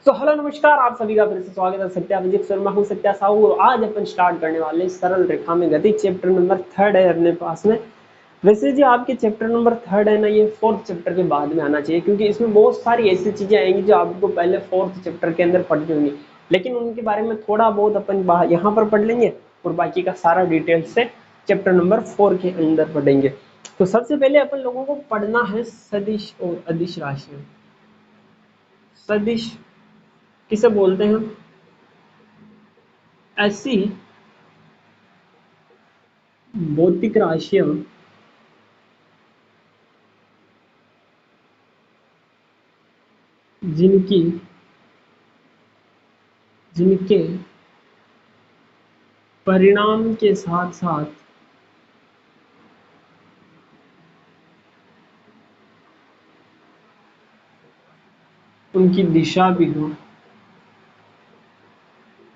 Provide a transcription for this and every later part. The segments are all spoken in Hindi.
तो हेलो नमस्कार, आप सभी का फिर से स्वागत है। सत्या विजय शर्मा हूँ, सत्या साहू, और आज अपन स्टार्ट करने वाले सरल रेखा में गति। चैप्टर नंबर 3 है अपने पास में। वैसे जी आपके चैप्टर नंबर 3 है ना, ये 4th चैप्टर के बाद में आना चाहिए, क्योंकि इसमें बहुत सारी ऐसी चीजें आएंगी जो आपको पहले 4th चैप्टर के अंदर पढ़नी होंगी, लेकिन उनके बारे में थोड़ा बहुत अपन यहाँ पर पढ़ लेंगे और बाकी का सारा डिटेल से चैप्टर नंबर 4 के अंदर पढ़ेंगे। तो सबसे पहले अपन लोगों को पढ़ना है सदिश और अदिश राशियां। सदिश किसे बोलते हैं? ऐसी भौतिक राशियां जिनकी जिनके परिणाम के साथ साथ उनकी दिशा भी हो।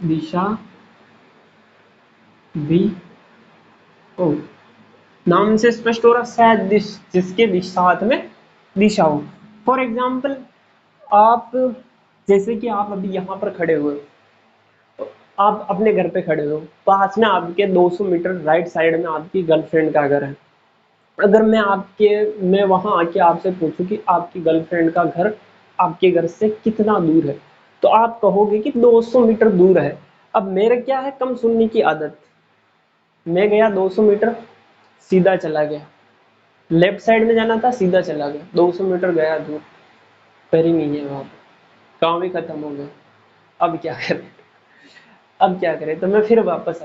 दिशा भी हो। नाम से स्पष्ट हो रहा, शायद जिसके साथ में दिशा हो। फॉर एग्जाम्पल, आप जैसे कि आप अभी यहाँ पर खड़े हुए हो, तो आप अपने घर पे खड़े हो, पास में आपके 200 मीटर राइट साइड में आपकी गर्लफ्रेंड का घर है। अगर मैं वहां आके आपसे पूछूं कि आपकी गर्लफ्रेंड का घर आपके घर से कितना दूर है, तो आप कहोगे कि 200 मीटर दूर है। अब मेरे क्या है, कम सुनने की आदत। मैं गया 200 मीटर, सीधा चला गया। लेफ्ट साइड में जाना था, सीधा चला गया, 200 मीटर गया दूर, फिर ही नहीं है वहां पर, काम ही खत्म हो गया। अब क्या करें? अब क्या करें? तो मैं फिर वापस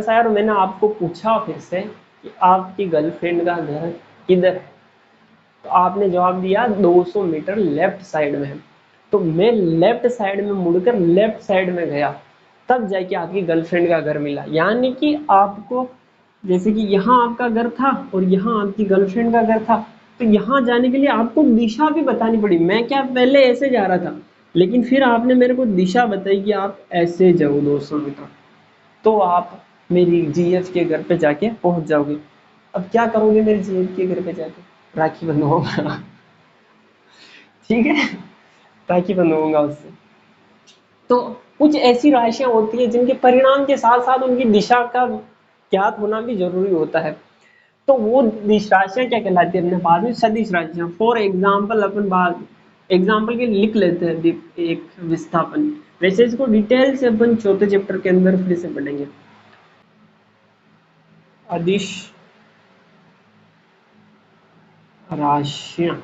आया और मैंने आपको पूछा फिर से कि आपकी गर्लफ्रेंड का घर किधर है। तो आपने जवाब दिया 200 मीटर लेफ्ट साइड में है। तो मैं लेफ्ट साइड में मुड़कर लेफ्ट साइड में गया, तब जाके आपकी गर्लफ्रेंड का घर मिला। यानी कि आपको, जैसे कि यहाँ आपका घर था और यहाँ आपकी गर्लफ्रेंड का घर था, तो यहाँ जाने के लिए आपको दिशा भी बतानी पड़ी। मैं क्या पहले ऐसे जा रहा था, लेकिन फिर आपने मेरे को दिशा बताई कि आप ऐसे जाओ 200 मीटर, तो आप मेरी जीएफ के घर पे जाके पहुंच जाओगे। अब क्या करोगे मेरे जीएफ के घर पे जाके? राखी बंधवाऊंगा। ठीक है, राखी बंधवाऊंगा उससे। तो कुछ ऐसी राशियां होती है जिनके परिणाम के साथ साथ उनकी दिशा का ज्ञात होना भी जरूरी होता है। तो वो राशियां क्या कहलाती है अपने पास में? सदिश राशियां। फॉर एग्जाम्पल अपन बात एग्जाम्पल के लिख लेते हैं एक विस्थापन। वैसे इसको डिटेल से अपन चौथे चैप्टर के अंदर फिर से पढ़ेंगे। अदिश राशियां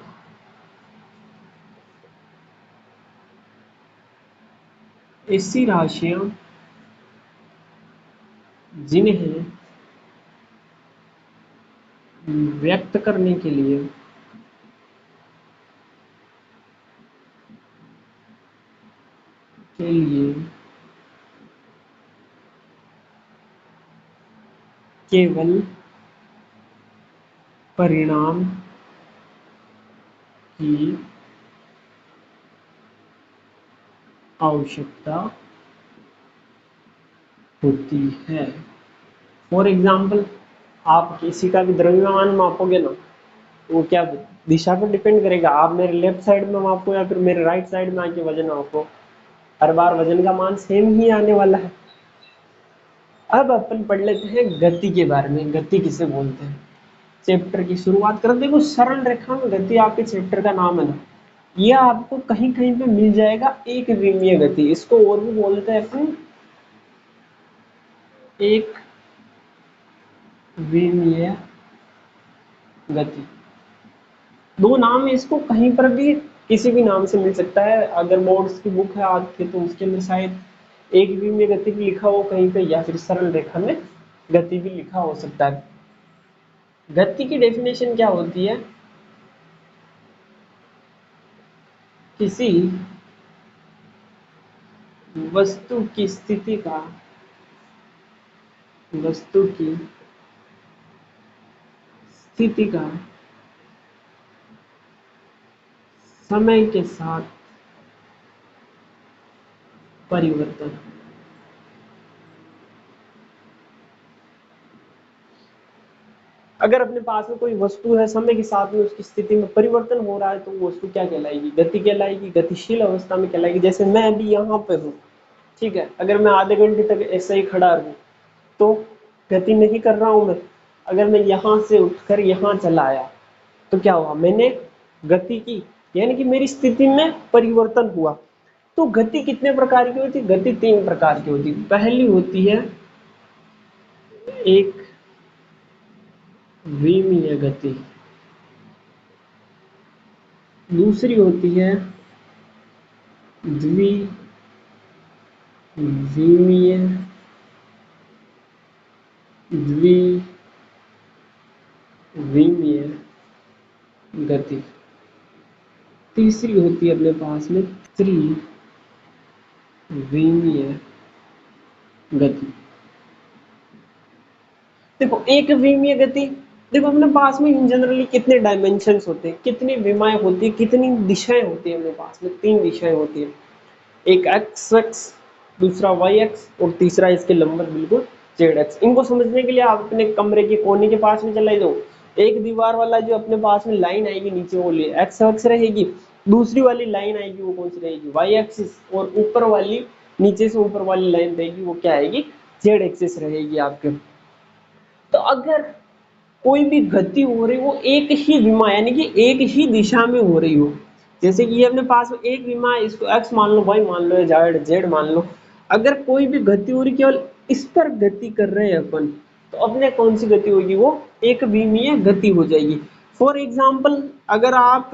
ऐसी राशियां जिन्हें व्यक्त करने के लिए केवल परिणाम की आवश्यकता होती है। फॉर एग्जाम्पल, आप किसी का भी द्रव्यमान मापोगे ना, तो वो क्या दिशा पर डिपेंड करेगा। आप मेरे लेफ्ट साइड में मापो या फिर मेरे राइट साइड में आके वजन मापो, हर बार वजन का मान सेम ही आने वाला है। अब अपन पढ़ लेते हैं गति के बारे में। गति किसे बोलते हैं? चैप्टर की शुरुआत कर। देखो, सरल रेखा में गति आपके चैप्टर का नाम है ना, यह आपको कहीं कहीं पे मिल जाएगा। एक विमीय गति, इसको और भी बोलते हैं अपन एक विमीय गति। दो नाम है इसको, कहीं पर भी किसी भी नाम से मिल सकता है। अगर बोर्ड्स की बुक है आपके तो उसके अंदर शायद एक विमीय गति भी लिखा हो कहीं पे, या फिर सरल रेखा में गति भी लिखा हो सकता है। गति की डेफिनेशन क्या होती है? किसी वस्तु की स्थिति का वस्तु की स्थिति का समय के साथ परिवर्तन। अगर अपने पास में कोई वस्तु है, समय के साथ में उसकी स्थिति में परिवर्तन हो रहा है, तो वो वस्तु क्या कहलाएगी? गति कहलाएगी, गतिशील अवस्था में कहलाएगी। जैसे मैं अभी यहाँ पे हूँ, ठीक है, अगर मैं आधे घंटे तक ऐसे ही खड़ा रहूं तो गति नहीं कर रहा हूं मैं। अगर मैं यहाँ से उठकर यहाँ चला आया तो क्या हुआ? मैंने गति की, यानी कि मेरी स्थिति में परिवर्तन हुआ। तो गति कितने प्रकार की होती है? गति 3 प्रकार की होती है। पहली होती है एक विमीय गति, दूसरी होती है द्विविमीय द्विविमीय गति, तीसरी होती है अपने पास में त्रिविमीय गति। देखो एक विमीय गति, देखो अपने पास में इन जनरली कितने डायमेंशंस होते हैं, कितनी विमाएं होती है, कितनी दिशाएं होती है अपने पास में? 3 दिशाएं होती है, एक एक्स एक्स, दूसरा वाई एक्स और तीसरा इसके लंबवत बिल्कुल जेड एक्स। इनको समझने के लिए आप अपने कमरे के कोने के पास में चले जाओ। एक दीवार वाला जो अपने पास में लाइन आएगी नीचे वो एक्स एक्स रहेगी, दूसरी वाली लाइन आएगी वो कौन सी रहेगी? वाई एक्सिस, और ऊपर वाली नीचे से ऊपर वाली लाइन रहेगी वो क्या आएगी? जेड एक्सिस रहेगी आपके। तो अगर कोई भी गति हो रही वो एक ही विमा यानी कि एक ही दिशा में हो रही हो, जैसे कि ये अपने पास में एक विमा है, इसको एक्स मान लो, वाई मान लो या जेड मान लो, अगर कोई भी गति हो रही केवल इस पर गति कर रहे हैं अपन, तो अपने कौन सी गति होगी? वो एक विमीय गति हो जाएगी। फॉर एग्जाम्पल अगर आप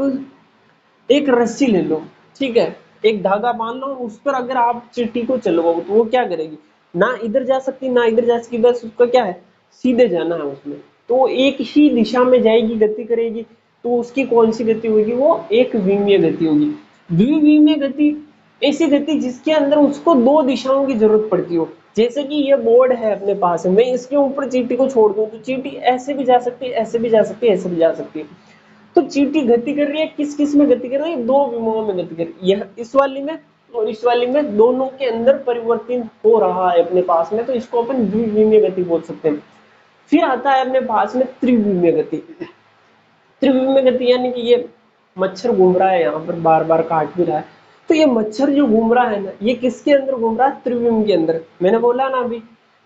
एक रस्सी ले लो, ठीक है, एक धागा बांध लो, उस पर अगर आप चींटी को चलवाओ तो वो क्या करेगी? ना इधर जा सकती ना इधर जा सकती, बस उसका क्या है? सीधे जाना है उसमें। तो एक ही दिशा में जाएगी, गति करेगी, तो उसकी कौन सी गति होगी? वो एक विमीय गति होगी। द्विविमीय गति ऐसी गति जिसके अंदर उसको 2 दिशाओं की जरूरत पड़ती हो। जैसे कि ये बोर्ड है अपने पास, मैं इसके ऊपर चींटी को छोड़ दूं तो चींटी ऐसे भी जा सकती है, ऐसे भी जा सकती है, ऐसे भी जा सकती है। तो चींटी गति कर रही है, किस किस में गति कर रही है? 2 विमाओं में गति कर रही है, यह इस वाली में और इस वाली में, दोनों के अंदर परिवर्तन हो रहा है अपने पास में, तो इसको अपन द्विविमीय गति बोल सकते हैं। फिर आता है अपने पास में त्रिविमीय गति। त्रिविमीय गति यानी कि ये मच्छर घूम रहा है यहाँ पर, बार बार काट भी रहा है, तो ये मच्छर जो घूम रहा है ना, ये किसके अंदर घूम रहा है? त्रिविम के अंदर। मैंने बोला ना अभी,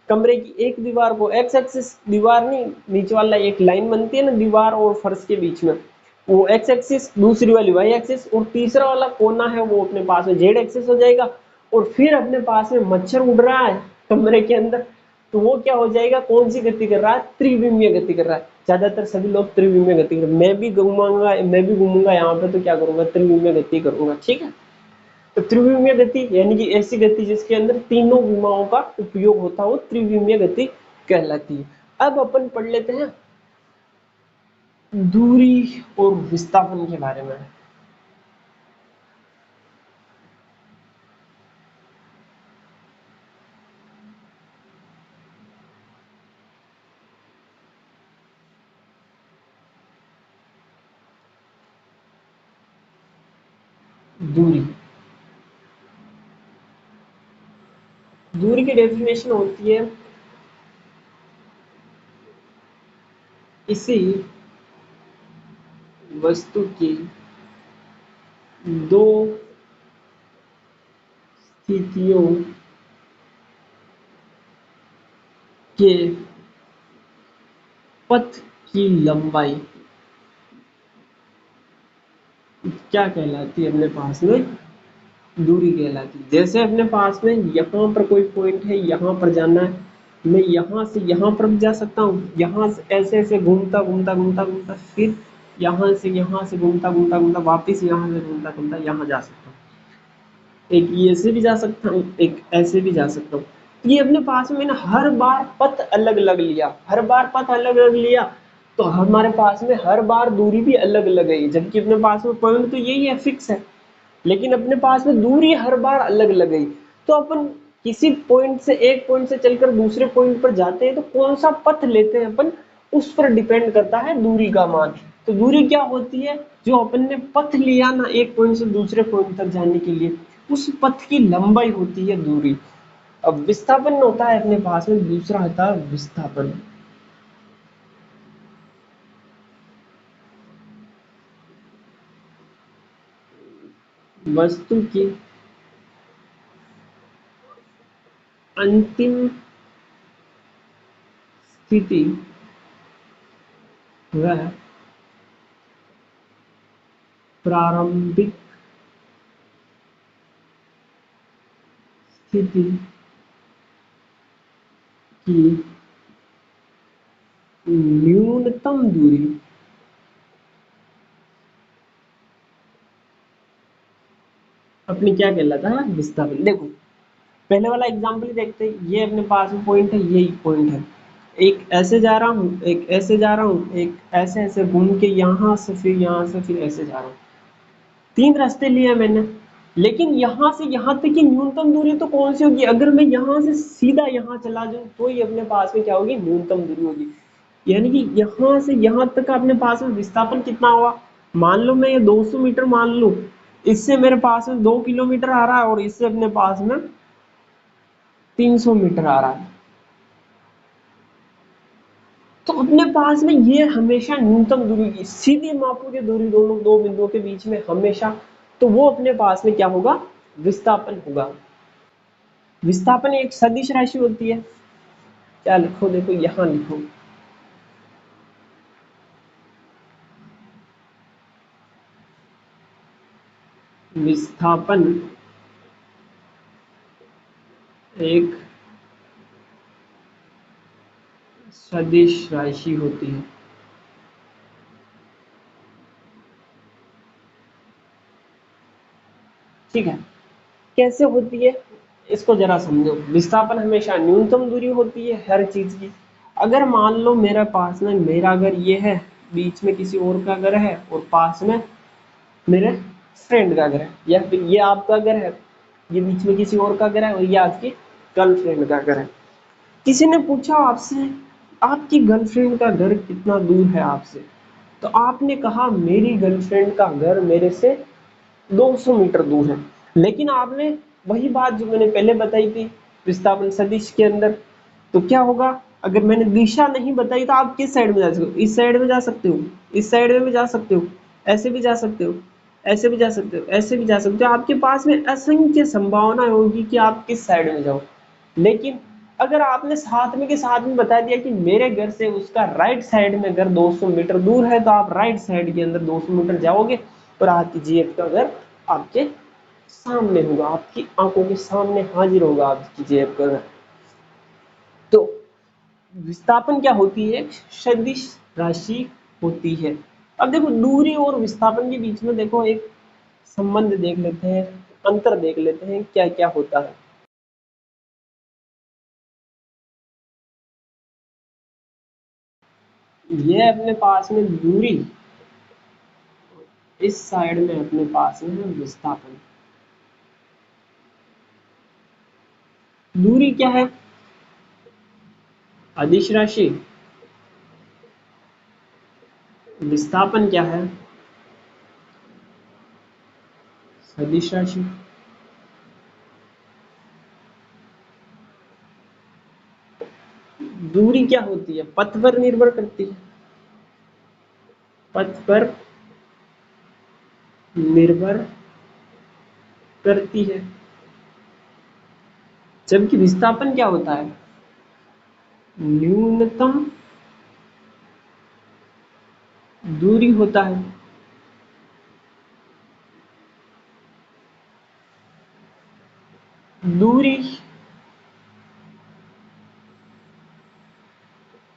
कमरे की एक दीवार को एक्स एक्सिस, दीवार नहीं, नीचे वाला एक लाइन बनती है ना दीवार और फर्श के बीच में, वो एक्स एक्सिस, दूसरी वाली वाई एक्सिस, और तीसरा वाला कोना है वो अपने पास में जेड एक्सिस हो जाएगा। और फिर अपने पास में मच्छर उड़ रहा है कमरे के अंदर, तो वो क्या हो जाएगा? कौन सी गति कर रहा है? त्रिविमीय गति कर रहा है। ज्यादातर सभी लोग त्रिविमीय गति कर, मैं भी घूमूंगा यहाँ पे तो क्या करूंगा? त्रिविमीय गति करूंगा, ठीक है। तो त्रिविमीय गति यानी कि ऐसी गति जिसके अंदर तीनों विमाओं का उपयोग होता हो, त्रिविमीय गति कहलाती है। अब अपन पढ़ लेते हैं दूरी और विस्थापन के बारे में। दूरी, दूरी की डेफिनेशन होती है किसी वस्तु की 2 स्थितियों के पथ की लंबाई क्या कहलाती है? अपने पास में दूरी कहलाती है। जैसे अपने पास में यहाँ पर कोई पॉइंट है, यहाँ पर जाना है, मैं यहाँ से यहाँ पर भी जा सकता हूँ, यहाँ से ऐसे ऐसे घूमता घूमता घूमता घूमता, फिर यहाँ से घूमता घूमता घूमता वापिस यहाँ से घूमता घूमता यहाँ जा सकता हूँ। एक ऐसे भी जा सकता हूँ, एक ऐसे भी जा सकता हूँ। ये अपने पास में मैंने हर बार पथ अलग अलग लिया, हर बार पथ अलग अलग लिया, तो हमारे पास में हर बार दूरी भी अलग अलग है, जबकि अपने पास में पॉइंट तो यही है, फिक्स है, लेकिन अपने पास में दूरी हर बार अलग अलग गई। तो अपन किसी पॉइंट से, एक पॉइंट से चलकर दूसरे पॉइंट पर जाते हैं तो कौन सा पथ लेते हैं अपन, उस पर डिपेंड करता है दूरी का मान। तो दूरी क्या होती है? जो अपन ने पथ लिया ना एक पॉइंट से दूसरे पॉइंट तक जाने के लिए, उस पथ की लंबाई होती है दूरी। अब विस्थापन होता है अपने पास में, दूसरा होता है विस्थापन। वस्तु की अंतिम स्थिति वह प्रारंभिक स्थिति की न्यूनतम दूरी अपनी क्या कहलाता है, विस्थापन। देखो पहले वाला एग्जाम्पल देखते हैं, ये अपने पास में पॉइंट है, यही पॉइंट है, एक ऐसे जा रहा हूँ, एक ऐसे जा रहा हूँ, एक ऐसे ऐसे घूम के यहाँ से फिर यहाँ से फिर ऐसे जा रहा हूँ, तीन रास्ते लिए मैंने। लेकिन यहाँ से यहाँ तक की न्यूनतम दूरी तो कौन सी होगी, अगर मैं यहाँ से सीधा यहाँ चला जाऊँ तो ही अपने पास में क्या होगी, न्यूनतम दूरी होगी। यानी कि यहाँ से यहाँ तक का अपने पास में विस्थापन कितना हुआ, मान लो मैं ये 200 मीटर मान लूँ, इससे मेरे पास में 2 किलोमीटर आ रहा है और इससे अपने पास में 300 मीटर आ रहा है। तो अपने पास में ये हमेशा न्यूनतम दूरी की सीधी मापोगे दूरी दोनों दो बिंदुओं के बीच में हमेशा, तो वो अपने पास में क्या होगा, विस्थापन होगा। विस्थापन एक सदिश राशि होती है। क्या लिखो, देखो यहां लिखो, विस्थापन एक सदिश राशि होती है। ठीक है, कैसे होती है इसको जरा समझो। विस्थापन हमेशा न्यूनतम दूरी होती है हर चीज की। अगर मान लो मेरे पास में मेरा घर ये है, बीच में किसी और का घर है और पास में मेरे फ्रेंड का घर है, या फिर ये आपका घर है, ये बीच में किसी और का घर है और ये आपकी गर्लफ्रेंड का घर है। किसी ने पूछा आपसे आपकी गर्लफ्रेंड का घर कितना दूर है आपसे, तो आपने कहा मेरी गर्लफ्रेंड का घर मेरे से 200 मीटर दूर है। लेकिन आपने वही बात जो मैंने पहले बताई थी विस्थापन सदिश के अंदर, तो क्या होगा, अगर मैंने दिशा नहीं बताई तो आप किस साइड में जा सकते हो, इस साइड में जा सकते हो, इस साइड में भी जा सकते हो, ऐसे भी जा सकते हो, ऐसे भी जा सकते हो, ऐसे भी जा सकते हो, आपके पास में असंख्य संभावना होगी कि आप किस साइड में जाओ। लेकिन अगर आपने साथ में के साथ में बता दिया कि मेरे घर से उसका राइट साइड में घर 200 मीटर दूर है, तो आप राइट साइड के अंदर 200 मीटर जाओगे और आपकी जीएफ का घर आपके सामने होगा, आपकी आंखों के सामने हाजिर होगा आपकी जीएफ का घर। तो विस्थापन क्या होती है, सदिश राशि होती है। अब देखो दूरी और विस्थापन के बीच में देखो एक संबंध देख लेते हैं, अंतर देख लेते हैं क्या क्या होता है। ये अपने पास में दूरी, इस साइड में अपने पास में है विस्थापन। दूरी क्या है, अदिश राशि, विस्थापन क्या है, सदिश राशि। दूरी क्या होती है, पथ पर निर्भर करती है, पथ पर निर्भर करती है। जबकि विस्थापन क्या होता है, न्यूनतम दूरी होता है। दूरी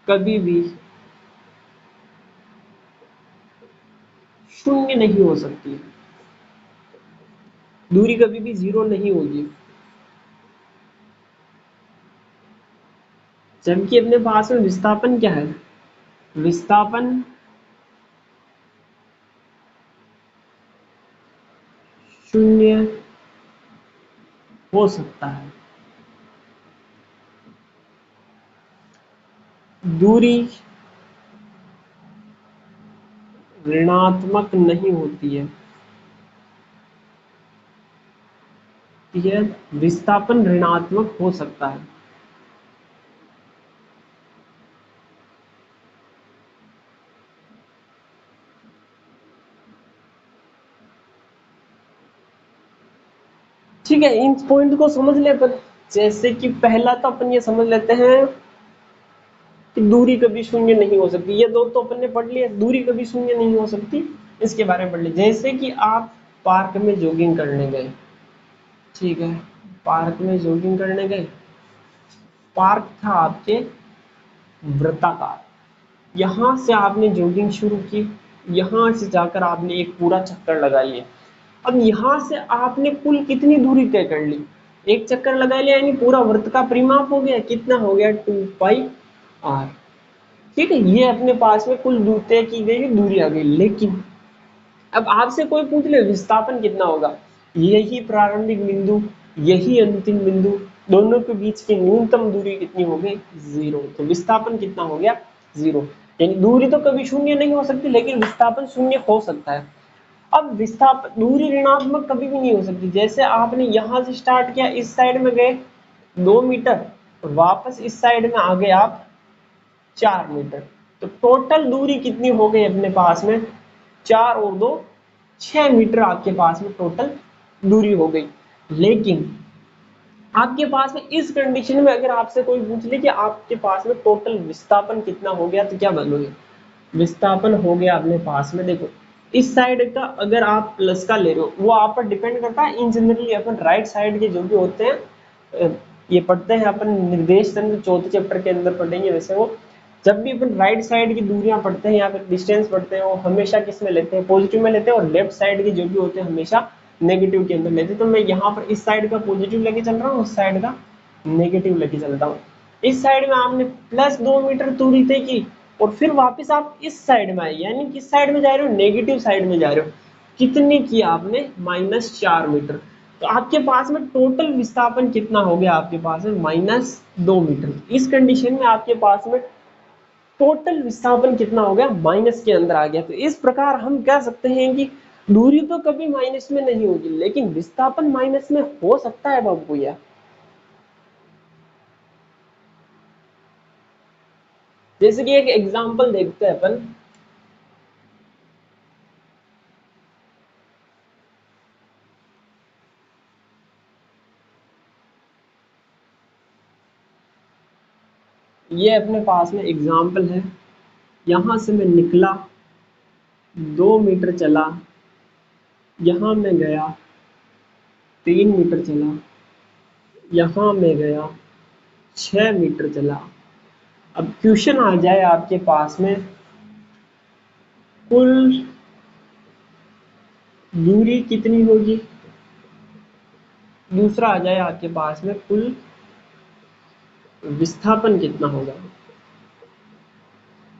कभी भी शून्य नहीं हो सकती, दूरी कभी भी जीरो नहीं होगी। जबकि अपने पास में विस्थापन क्या है, विस्थापन शून्य हो सकता है। दूरी ऋणात्मक नहीं होती है, ठीक है, विस्थापन ऋणात्मक हो सकता है। ठीक है, इन पॉइंट को समझ ले अपन। जैसे कि पहला तो अपन ये समझ लेते हैं कि दूरी कभी शून्य नहीं हो सकती, ये दो तो अपन ने पढ़ लिया, दूरी कभी शून्य नहीं हो सकती, इसके बारे में पढ़ लिया। जैसे कि आप पार्क में जॉगिंग करने गए, ठीक है, पार्क में जॉगिंग करने गए, पार्क था आपके वृत्ताकार, यहाँ से आपने जॉगिंग शुरू की, यहाँ से जाकर आपने एक पूरा चक्कर लगा लिया। अब यहाँ से आपने कुल कितनी दूरी तय कर ली, एक चक्कर लगा लिया, यानी पूरा वृत्त का परिमाप हो गया, कितना हो गया 2πr। ठीक है, ये अपने पास में कुल तय की गई दूरी आ गई। लेकिन अब आपसे कोई पूछ ले विस्थापन कितना होगा, यही प्रारंभिक बिंदु, यही अंतिम बिंदु, दोनों के बीच की न्यूनतम दूरी कितनी हो गई 0। तो विस्थापन कितना हो गया 0। यानी दूरी तो कभी शून्य नहीं हो सकती, लेकिन विस्थापन शून्य हो सकता है। अब विस्थापन दूरी ऋणात्मक कभी भी नहीं हो सकती। जैसे आपने यहां से स्टार्ट किया, इस साइड में गए 2 मीटर और वापस इस साइड में आ गए आप 4 मीटर, तो टोटल दूरी कितनी हो गई अपने पास में 4 और 2 6 मीटर आपके पास में टोटल दूरी हो गई। लेकिन आपके पास में इस कंडीशन में अगर आपसे कोई पूछ ले कि आपके पास में टोटल विस्थापन कितना हो गया, तो क्या बोलोगे? विस्थापन हो गया अपने पास में, देखो इस साइड का अगर आप प्लस का ले रहे हो, वो आप पर डिपेंड करता है। इन जनरली अपन राइट साइड के जो भी होते हैं, ये पढ़ते हैं अपन निर्देश तंत्र चौथे चैप्टर के अंदर पढ़ेंगे। वैसे वो जब भी अपन राइट साइड की दूरियां पढ़ते हैं या फिर डिस्टेंस पढ़ते हैं, वो हमेशा किस में लेते हैं, पॉजिटिव में लेते हैं, और लेफ्ट साइड के जो भी होते हैं हमेशा नेगेटिव के अंदर लेते हैं। तो मैं यहाँ पर इस साइड का पॉजिटिव लेके चल रहा हूँ, उस साइड का नेगेटिव लेके चलता हूँ। इस साइड में आपने प्लस 2 मीटर दूरी तय की और फिर वापस आप इस साइड में आए, यानी किस साइड में जा रहे हो, नेगेटिव साइड में जा रहे हो। कितनी की आपने -4 मीटर। तो आपके पास में टोटल विस्थापन कितना हो गया, आपके पास में -2 मीटर। इस कंडीशन में आपके पास में टोटल विस्थापन कितना हो गया, माइनस के अंदर आ गया। तो इस प्रकार हम कह सकते हैं कि दूरी तो कभी माइनस में नहीं होगी, लेकिन विस्थापन माइनस में हो सकता है बाबू भैया। जैसे कि एक एग्जांपल देखते हैं अपन, ये अपने पास में एग्जांपल है। यहां से मैं निकला, 2 मीटर चला, यहां मैं गया 3 मीटर चला, यहां मैं गया 6 मीटर चला। अब क्वेश्चन आ जाए आपके पास में, कुल दूरी कितनी होगी, दूसरा आ जाए आपके पास में कुल विस्थापन कितना होगा,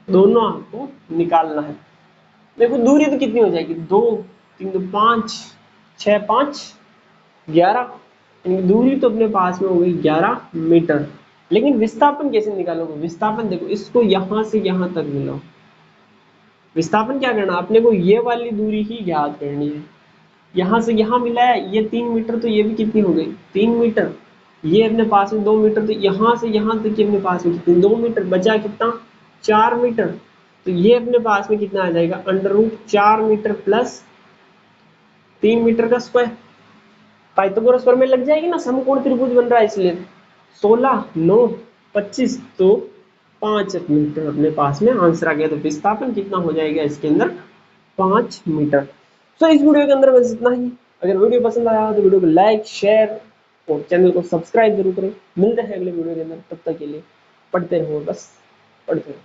दोनों आपको निकालना है। देखो दूरी तो कितनी हो जाएगी, 2 3 2 5 6 5 11, दूरी तो अपने पास में हो गई 11 मीटर। लेकिन विस्थापन कैसे निकालोगे? विस्थापन देखो, इसको यहां से यहां तक मिलाओ। विस्थापन क्या करना, अपने को ये वाली दूरी ही याद करनी है। यहाँ से यहाँ मिला है, ये 3 मीटर, तो ये भी कितनी हो गई 3 मीटर। ये अपने पास में 2 मीटर, तो यहाँ से यहाँ तक अपने पास में कितनी 2 मीटर, बचा कितना 4 मीटर। तो ये अपने पास में कितना आ जाएगा, √4 मीटर प्लस 3 मीटर का स्क्वायर। पाइथागोरस प्रमेय लग जाएगी ना, समकोण त्रिभुज बन रहा है इसलिए। 16 9 25, तो 5 मीटर अपने पास में आंसर आ गया। तो विस्थापन कितना हो जाएगा इसके अंदर, 5 मीटर। तो इस वीडियो के अंदर बस इतना ही। अगर वीडियो पसंद आया तो वीडियो को लाइक शेयर और चैनल को सब्सक्राइब जरूर करें। मिलते हैं अगले वीडियो के अंदर, तब तक के लिए पढ़ते रहो, बस पढ़ते रहो।